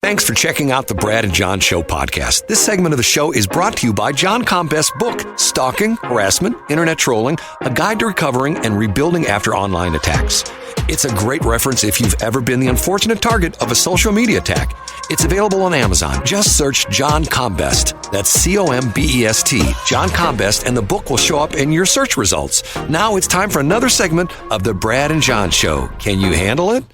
Thanks for checking out the Brad and John Show podcast. This segment of the show is brought to you by John Combest's book, Stalking, Harassment, Internet Trolling, A Guide to Recovering and Rebuilding After Online Attacks. It's a great reference if you've ever been the unfortunate target of a social media attack. It's available on Amazon. Just search John Combest. That's C-O-M-B-E-S-T, John Combest, and the book will show up in your search results. Now it's time for another segment of the Brad and John Show. Can you handle it?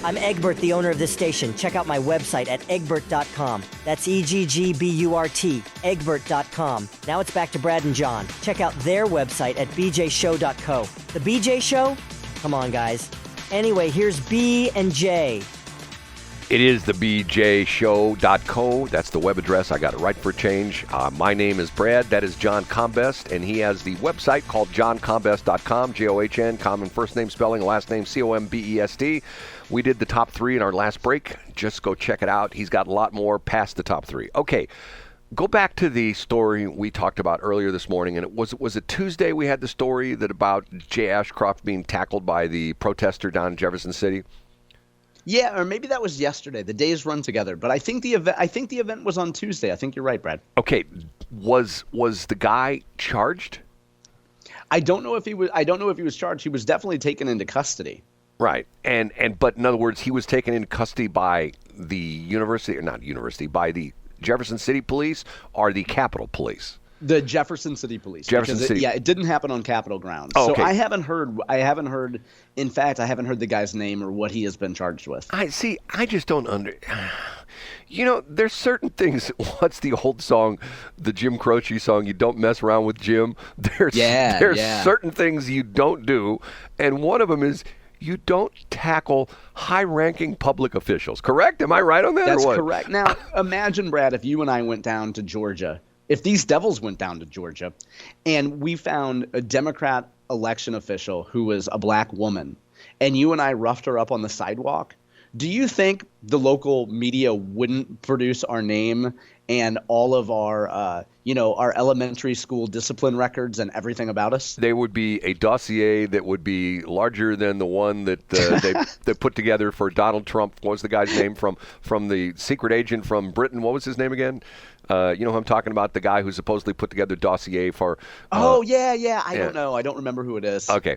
I'm Egbert, the owner of this station. Check out my website at egbert.com. That's E-G-G-B-U-R-T, egbert.com. Now it's back to Brad and John. Check out their website at bjshow.co. The BJ Show? Come on, guys. Anyway, here's B and J. It is the bjshow.co. That's the web address. I got it right for a change. My name is Brad. That is John Combest, and he has the website called johncombest.com, J-O-H-N, common first name spelling, last name C-O-M-B-E-S-T. We did the top three in our last break. Just go check it out. He's got a lot more past the top three. Okay, go back to the story we talked about earlier this morning, and was it Tuesday we had the story that about Jay Ashcroft being tackled by the protester down in Jefferson City? Yeah, or maybe that was yesterday. The days run together, but I think the event was on Tuesday. I think you're right, Brad. Okay, was the guy charged? I don't know if he was charged. He was definitely taken into custody. Right, but in other words, he was taken into custody by the university, or not university, by the Jefferson City Police or the Capitol Police. The Jefferson City Police. Jefferson City. It didn't happen on Capitol grounds. Oh, okay. So I haven't heard. In fact, I haven't heard the guy's name or what he has been charged with. I just don't there's certain things. What's the old song, the Jim Croce song? You don't mess around with Jim. There's certain things you don't do, and one of them is you don't tackle high-ranking public officials. Correct? Am I right on that? That's or what? Correct. Now, imagine, Brad, if you and I went down to Georgia. If these devils went down to Georgia and we found a Democrat election official who was a black woman and you and I roughed her up on the sidewalk, do you think the local media wouldn't produce our name and all of our, our elementary school discipline records and everything about us? There would be a dossier that would be larger than the one that they put together for Donald Trump. What was the guy's name from the secret agent from Britain? What was his name again? You know who I'm talking about? The guy who supposedly put together dossier for. I don't know. I don't remember who it is. Okay.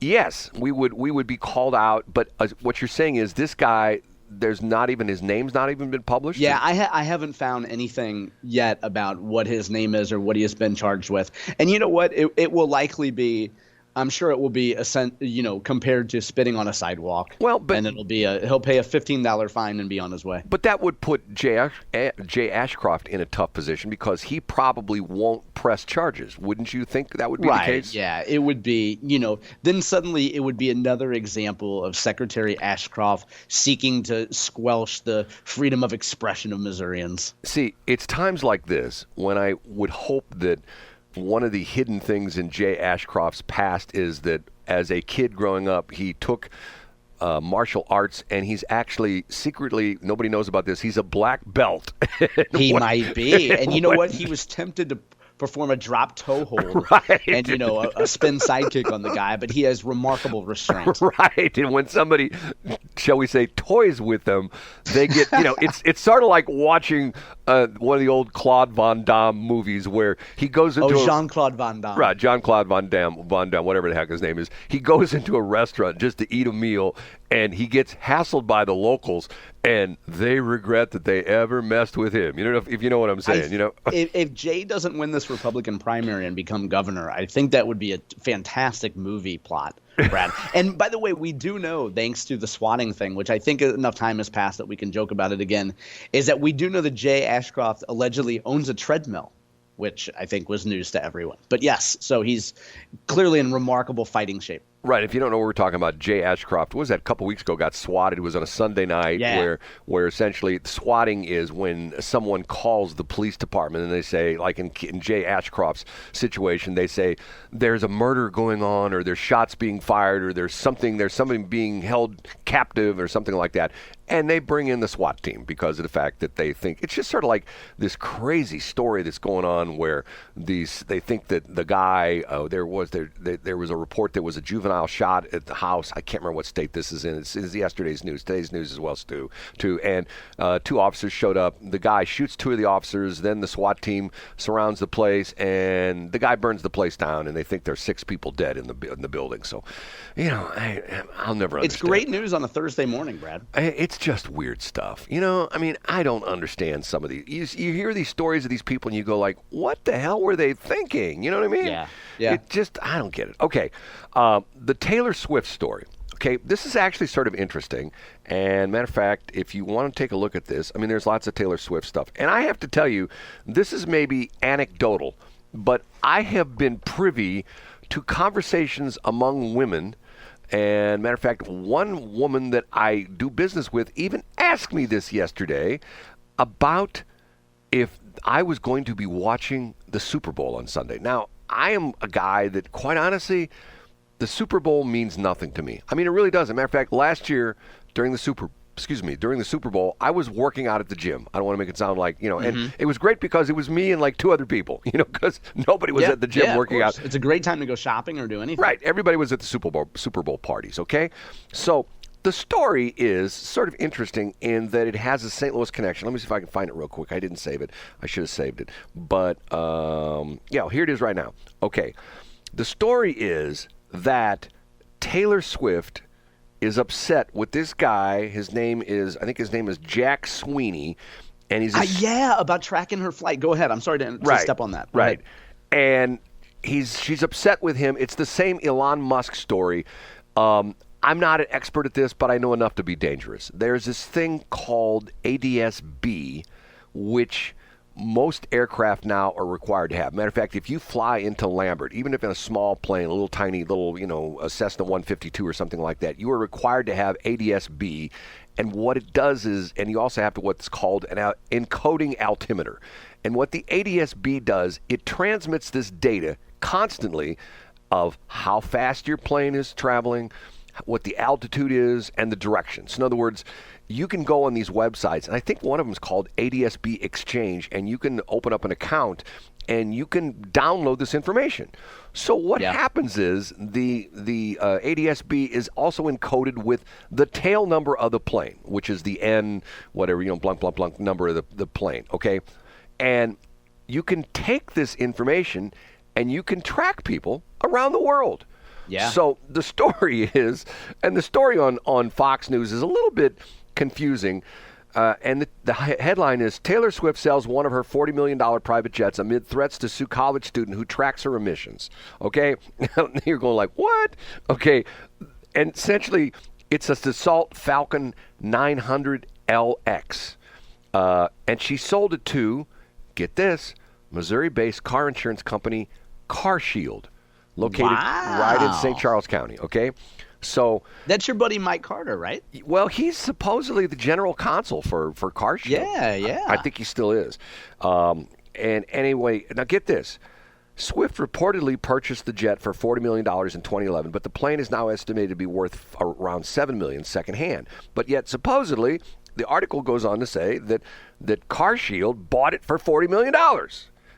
Yes, we would be called out. But what you're saying is this guy. There's not even his name's not even been published. Yeah, I haven't found anything yet about what his name is or what he has been charged with. And you know what? It will likely be. I'm sure it will be compared to spitting on a sidewalk. Well, but and he'll pay a $15 fine and be on his way. But that would put Jay Ashcroft in a tough position because he probably won't press charges. Wouldn't you think that would be the case? Yeah, it would be. Then suddenly it would be another example of Secretary Ashcroft seeking to squelch the freedom of expression of Missourians. See, it's times like this when I would hope that. One of the hidden things in Jay Ashcroft's past is that as a kid growing up, he took martial arts, and he's actually secretly, nobody knows about this, he's a black belt. He might be. And you know what? He was tempted to perform a drop toe hold and, a spin sidekick on the guy, but he has remarkable restraint. Right. And when somebody, shall we say, toys with them, they get, it's sort of like watching one of the old Claude Van Damme movies where he goes into Jean-Claude Van Damme. Right, Jean-Claude Van Damme, whatever the heck his name is. He goes into a restaurant just to eat a meal, and he gets hassled by the locals, and they regret that they ever messed with him. If you know what I'm saying, If Jay doesn't win this Republican primary and become governor, I think that would be a fantastic movie plot, Brad. And by the way, we do know, thanks to the swatting thing, which I think enough time has passed that we can joke about it again, is that we do know that Jay Ashcroft allegedly owns a treadmill, which I think was news to everyone. But yes, so he's clearly in remarkable fighting shape. Right. If you don't know what we're talking about, Jay Ashcroft, what was that, a couple weeks ago, got swatted. It was on a Sunday night where essentially swatting is when someone calls the police department and they say, like in Jay Ashcroft's situation, they say there's a murder going on or there's shots being fired or there's somebody being held captive or something like that. And they bring in the SWAT team because of the fact that they think it's just sort of like this crazy story that's going on where they think that the guy there was a report there was a juvenile shot at the house. I can't remember what state this is in. It's yesterday's news, today's news as well, Stu. And 2 officers showed up. The guy shoots 2 of the officers. Then the SWAT team surrounds the place, and the guy burns the place down. And they think there's 6 people dead in the building. So, I'll never understand. It's great news on a Thursday morning, Brad. It's just weird stuff. I don't understand some of these. You hear these stories of these people and you go like, what the hell were they thinking? You know what I mean? Yeah. I don't get it. Okay. The Taylor Swift story. Okay. This is actually sort of interesting. And matter of fact, if you want to take a look at this, there's lots of Taylor Swift stuff. And I have to tell you, this is maybe anecdotal, but I have been privy to conversations among women. And matter of fact, one woman that I do business with even asked me this yesterday about if I was going to be watching the Super Bowl on Sunday. Now, I am a guy that, quite honestly, the Super Bowl means nothing to me. It really doesn't. Matter of fact, last year during the Super Bowl, I was working out at the gym. I don't want to make it sound like, and it was great because it was me and like 2 other people, because nobody was at the gym working out. It's a great time to go shopping or do anything. Right. Everybody was at the Super Bowl parties, okay? So the story is sort of interesting in that it has a St. Louis connection. Let me see if I can find it real quick. I didn't save it. I should have saved it. But, here it is right now. Okay. The story is that Taylor Swift is upset with this guy. I think his name is Jack Sweeney, and he's about tracking her flight. Go ahead. I'm sorry to step on that. Right. And she's upset with him. It's the same Elon Musk story. I'm not an expert at this, but I know enough to be dangerous. There's this thing called ADS-B, which most aircraft now are required to have. Matter of fact, if you fly into Lambert, even if in a small plane, a tiny a Cessna 152 or something like that, you are required to have ADS-B. And what it does is, and you also have to what's called an encoding altimeter. And what the ADS-B does, it transmits this data constantly of how fast your plane is traveling, what the altitude is, and the directions. In other words, you can go on these websites, and I think one of them is called ADS-B Exchange, and you can open up an account and you can download this information. So what happens is the ADS-B is also encoded with the tail number of the plane, which is the N, whatever, blank, blank, blank number of the plane, okay? And you can take this information and you can track people around the world. Yeah. So the story is, and the story on Fox News is a little bit confusing, and the headline is, Taylor Swift sells one of her $40 million private jets amid threats to sue college student who tracks her emissions. Okay? You're going like, what? Okay. And essentially, it's a Dassault Falcon 900 LX. And she sold it to, get this, Missouri-based car insurance company CarShield, located right in St. Charles County, okay? So that's your buddy Mike Carter, right? Well, he's supposedly the general counsel for CarShield. Yeah. I think he still is. And anyway, now get this. Swift reportedly purchased the jet for $40 million in 2011, but the plane is now estimated to be worth around $7 million secondhand. But yet, supposedly, the article goes on to say that CarShield bought it for $40 million.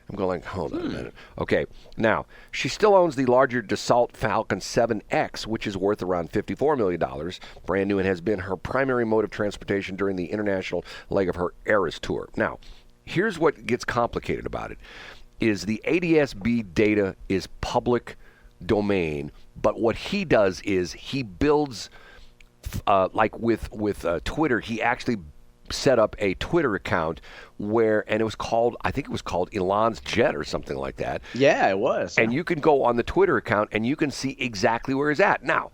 I'm going, hold on a minute. Okay, now, she still owns the larger Dassault Falcon 7X, which is worth around $54 million, brand new, and has been her primary mode of transportation during the international leg of her Eras tour. Now, here's what gets complicated about it, is the ADS-B data is public domain, but what he does is he builds, like with Twitter, he actually set up a Twitter account and it was called, I think it was called Elon's Jet or something like that. Yeah, it was. And you can go on the Twitter account and you can see exactly where he's at. Now,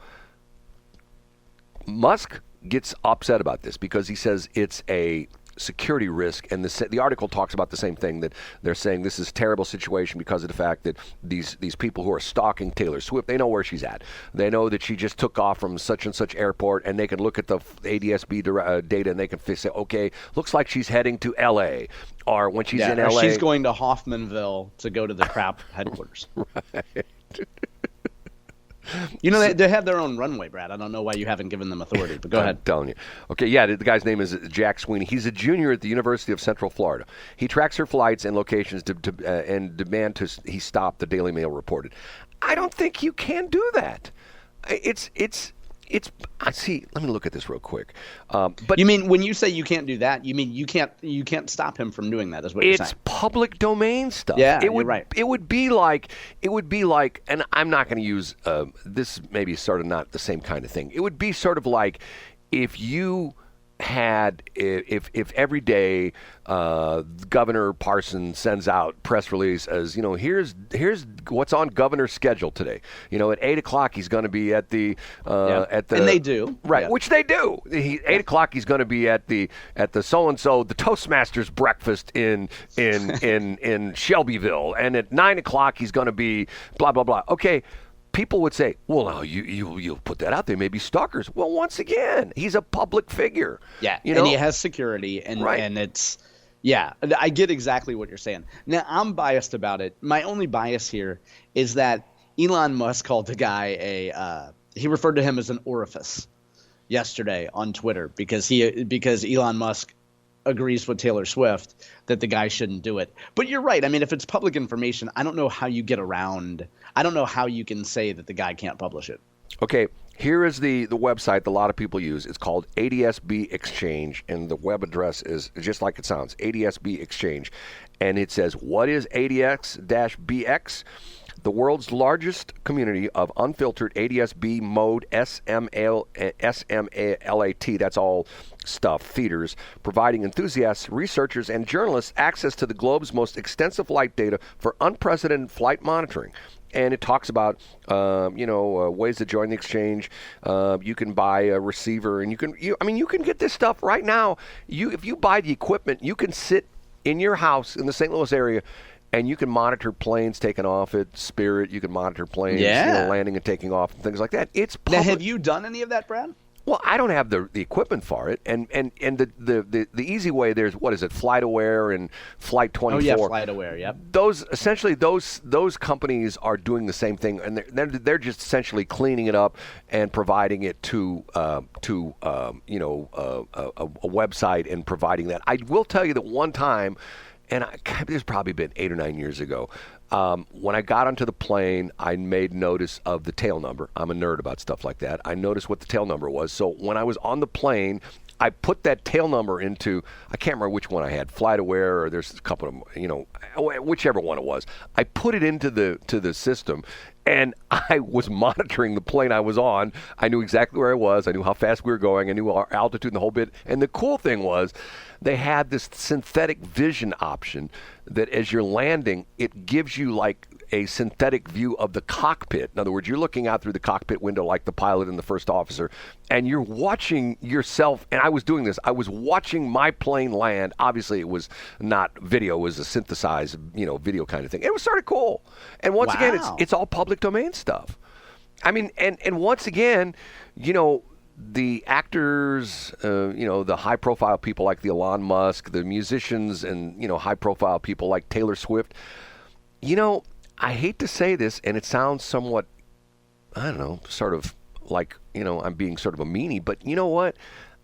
Musk gets upset about this because he says it's a security risk, and the article talks about the same thing, that they're saying this is a terrible situation because of the fact that these people who are stalking Taylor Swift, they know where she's at. They know that she just took off from such and such airport, and they can look at the ADS-B data and they can say, okay, looks like she's heading to L.A. Or when she's in L.A. she's going to Hoffmanville to go to the crap headquarters. Right. You know, they have their own runway, Brad. I don't know why you haven't given them authority, but go ahead. I'm telling you. Okay, yeah, the guy's name is Jack Sweeney. He's a junior at the University of Central Florida. He tracks her flights and locations and demand he stop, the Daily Mail reported. I don't think you can do that. I see. Let me look at this real quick. But you mean when you say you can't do that, you mean you can't stop him from doing that? Is what you're saying? It's public domain stuff. Yeah, you're right. It would be like, and I'm not going to use this. Maybe sort of not the same kind of thing. It would be sort of like if you had if every day Governor Parson sends out press release as, here's what's on Governor's schedule today. At 8:00 he's going to be at the and they do, right, which they do. 8:00 he's going to be at the so and so the Toastmasters breakfast in Shelbyville, and at 9:00 he's going to be blah blah blah. Okay. People would say, well, now you put that out there, maybe stalkers. Well, once again, he's a public figure. Yeah, and he has security, and it's, I get exactly what you're saying. Now, I'm biased about it. My only bias here is that Elon Musk called the guy he referred to him as an orifice yesterday on Twitter because Elon Musk agrees with Taylor Swift that the guy shouldn't do it. But you're right. I mean, if it's public information, I don't know how you get around. I don't know how you can say that the guy can't publish it. Okay, here is the website that a lot of people use. It's called ADSB Exchange, and the web address is just like it sounds, ADSB Exchange. And it says, what is ADX-BX? The world's largest community of unfiltered ADS-B mode SMALAT, that's all stuff, feeders, providing enthusiasts, researchers, and journalists access to the globe's most extensive flight data for unprecedented flight monitoring. And it talks about, ways to join the exchange. You can buy a receiver, and you can get this stuff right now. If you buy the equipment, you can sit in your house in the St. Louis area, and you can monitor planes taking off at Spirit. You can monitor planes landing and taking off and things like that. It's public. Now, have you done any of that, Brad? Well, I don't have the equipment for it, and the easy way, there's, what is it, FlightAware and Flight 24. Oh yeah, FlightAware, yep. Those companies are doing the same thing, and they're just essentially cleaning it up and providing it to a website and providing that. I will tell you that one time, and this has probably been 8 or 9 years ago. When I got onto the plane, I made notice of the tail number. I'm a nerd about stuff like that. I noticed what the tail number was. So when I was on the plane, I put that tail number into, I can't remember which one I had, FlightAware, or there's a couple of them, whichever one it was. I put it into the system, and I was monitoring the plane I was on. I knew exactly where I was. I knew how fast we were going. I knew our altitude and the whole bit. And the cool thing was they had this synthetic vision option that as you're landing, it gives you like a synthetic view of the cockpit. In other words, you're looking out through the cockpit window like the pilot and the first officer, and you're watching yourself. And I was doing this. I was watching my plane land. Obviously, it was not video. It was a synthesized, video kind of thing. It was sort of cool. And once again, it's all public domain stuff. I mean, and once again, the actors, the high-profile people like the Elon Musk, the musicians, and, high-profile people like Taylor Swift, I hate to say this, and it sounds somewhat, I don't know, sort of like, I'm being sort of a meanie, but you know what?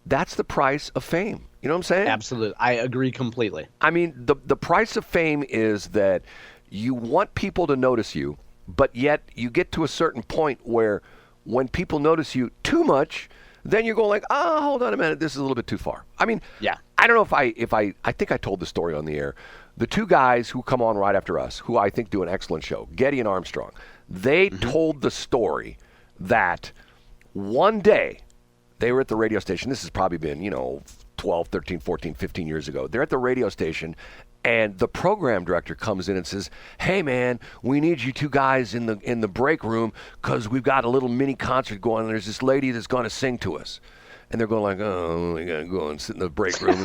That's the price of fame. You know what I'm saying? Absolutely. I agree completely. I mean, the price of fame is that you want people to notice you, but yet you get to a certain point where when people notice you too much, then you're going like, hold on a minute, this is a little bit too far. I mean, I don't know if I think I told the story on the air. The two guys who come on right after us, who I think do an excellent show, Getty and Armstrong, they told the story that one day they were at the radio station. This has probably been, 12, 13, 14, 15 years ago. They're at the radio station, and the program director comes in and says, "Hey, man, we need you two guys in the break room because we've got a little mini concert going. And there's this lady that's going to sing to us." And they're going like, "Oh, we got to go and sit in the break room,"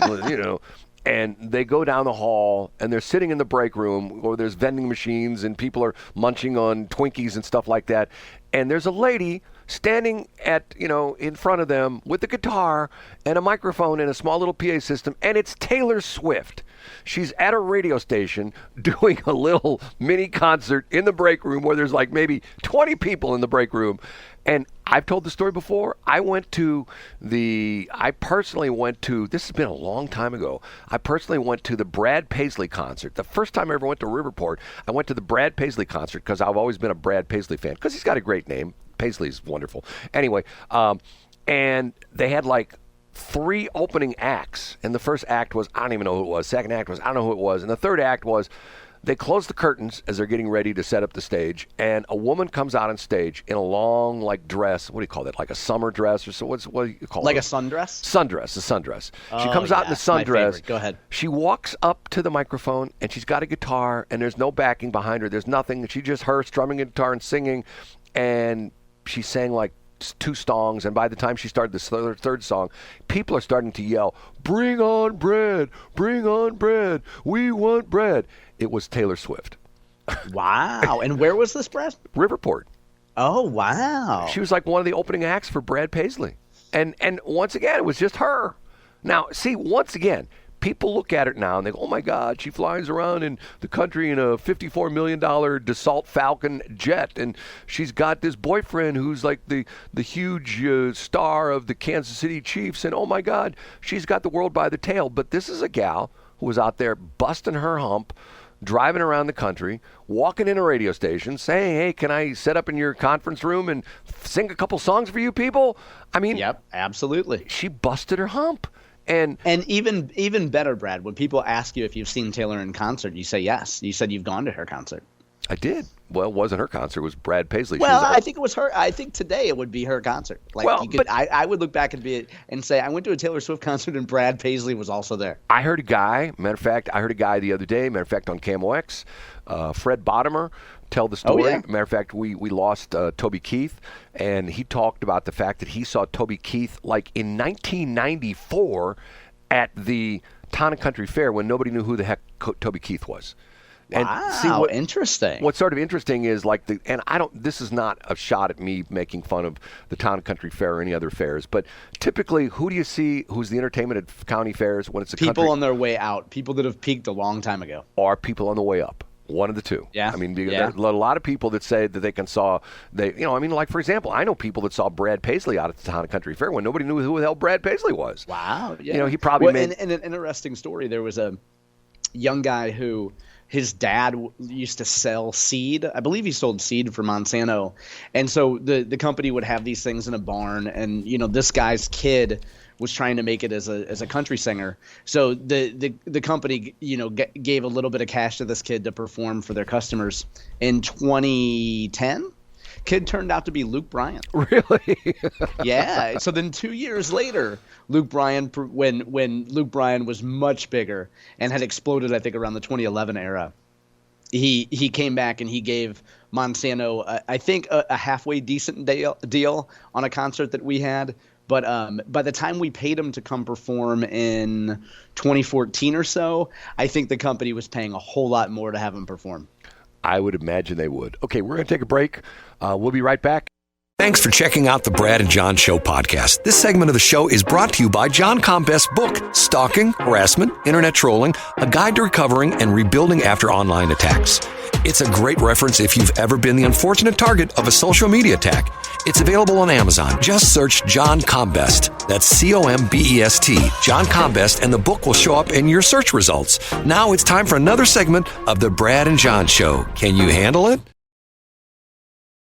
And they go down the hall, and they're sitting in the break room where there's vending machines and people are munching on Twinkies and stuff like that. And there's a lady standing at, in front of them with a guitar and a microphone and a small little PA system, and it's Taylor Swift. She's at a radio station doing a little mini concert in the break room where there's like maybe 20 people in the break room. And I've told the story before. I personally went to, this has been a long time ago, I personally went to the Brad Paisley concert. The first time I ever went to Riverport, I went to the Brad Paisley concert because I've always been a Brad Paisley fan because he's got a great name. Paisley's wonderful. Anyway, and they had like 3 opening acts. And the first act was, I don't even know who it was. Second act was, I don't know who it was. And the third act was, they close the curtains as they're getting ready to set up the stage, and a woman comes out on stage in a long, like, dress. What do you call that? Like a summer dress, or so? What do you call it? Like a sundress? Sundress, a sundress. She Oh, comes out in the yeah, my sundress. favorite. Go ahead. She walks up to the microphone, and she's got a guitar, and there's no backing behind her. There's nothing. She's just her strumming a guitar and singing, and she sang like 2 songs, and by the time she started the third song, people are starting to yell, "Bring on bread, bring on bread, we want bread." It was Taylor Swift. Wow. And where was this, Brad? Riverport. Oh, wow. She was like one of the opening acts for Brad Paisley. And once again, it was just her. Now, see, once again, people look at it now and they go, "Oh my God, she flies around in the country in a $54 million Dassault Falcon jet, and she's got this boyfriend who's like the huge star of the Kansas City Chiefs, and oh my God, she's got the world by the tail." But this is a gal who was out there busting her hump, driving around the country, walking in a radio station, saying, "Hey, can I set up in your conference room and sing a couple songs for you people?" I mean, Yep, absolutely. she busted her hump. And even better, Brad, when people ask you if you've seen Taylor in concert, you say yes. You said you've gone to her concert. I did. Well, it wasn't her concert. It was Brad Paisley. Well, I think it was her. I think today it would be her concert. Like, well, I would look back and say I went to a Taylor Swift concert and Brad Paisley was also there. I heard a guy. Matter of fact, I heard a guy the other day. Matter of fact, on KMOX, Fred Bottomer tell the story. Oh, yeah. Matter of fact, we lost Toby Keith, and he talked about the fact that he saw Toby Keith like in 1994 at the Town and Country Fair when nobody knew who the heck Toby Keith was. And Wow, interesting. What's sort of interesting is like this is not a shot at me making fun of the Town and Country Fair or any other fairs, but typically who do you see who's the entertainment at county fairs when it's a People country? on their way out, people that have peaked a long time ago. Or people on the way up. One of the two. Yeah. I mean, Yeah. there are a lot of people that say that like, for example, I know people that saw Brad Paisley out at the Town and Country Fair when nobody knew who the hell Brad Paisley was. Wow. Yeah. He probably made... in an interesting story, there was a young guy who his dad used to sell seed. I believe he sold seed for Monsanto. And so the company would have these things in a barn, and this guy's kid was trying to make it as a country singer. So the company, gave a little bit of cash to this kid to perform for their customers. In 2010, kid turned out to be Luke Bryan. Really? Yeah. So then 2 years later, Luke Bryan, when Luke Bryan was much bigger and had exploded, I think around the 2011 era, he came back and he gave Monsanto, I think, a halfway decent deal on a concert that we had. But by the time we paid him to come perform in 2014 or so, I think the company was paying a whole lot more to have him perform. I would imagine they would. Okay, we're going to take a break. We'll be right back. Thanks for checking out the Brad and John Show podcast. This segment of the show is brought to you by John Combest's book, Stalking, Harassment, Internet Trolling, A Guide to Recovering and Rebuilding After Online Attacks. It's a great reference if you've ever been the unfortunate target of a social media attack. It's available on Amazon. Just search John Combest. That's Combest, John Combest, and the book will show up in your search results. Now it's time for another segment of the Brad and John Show. Can you handle it?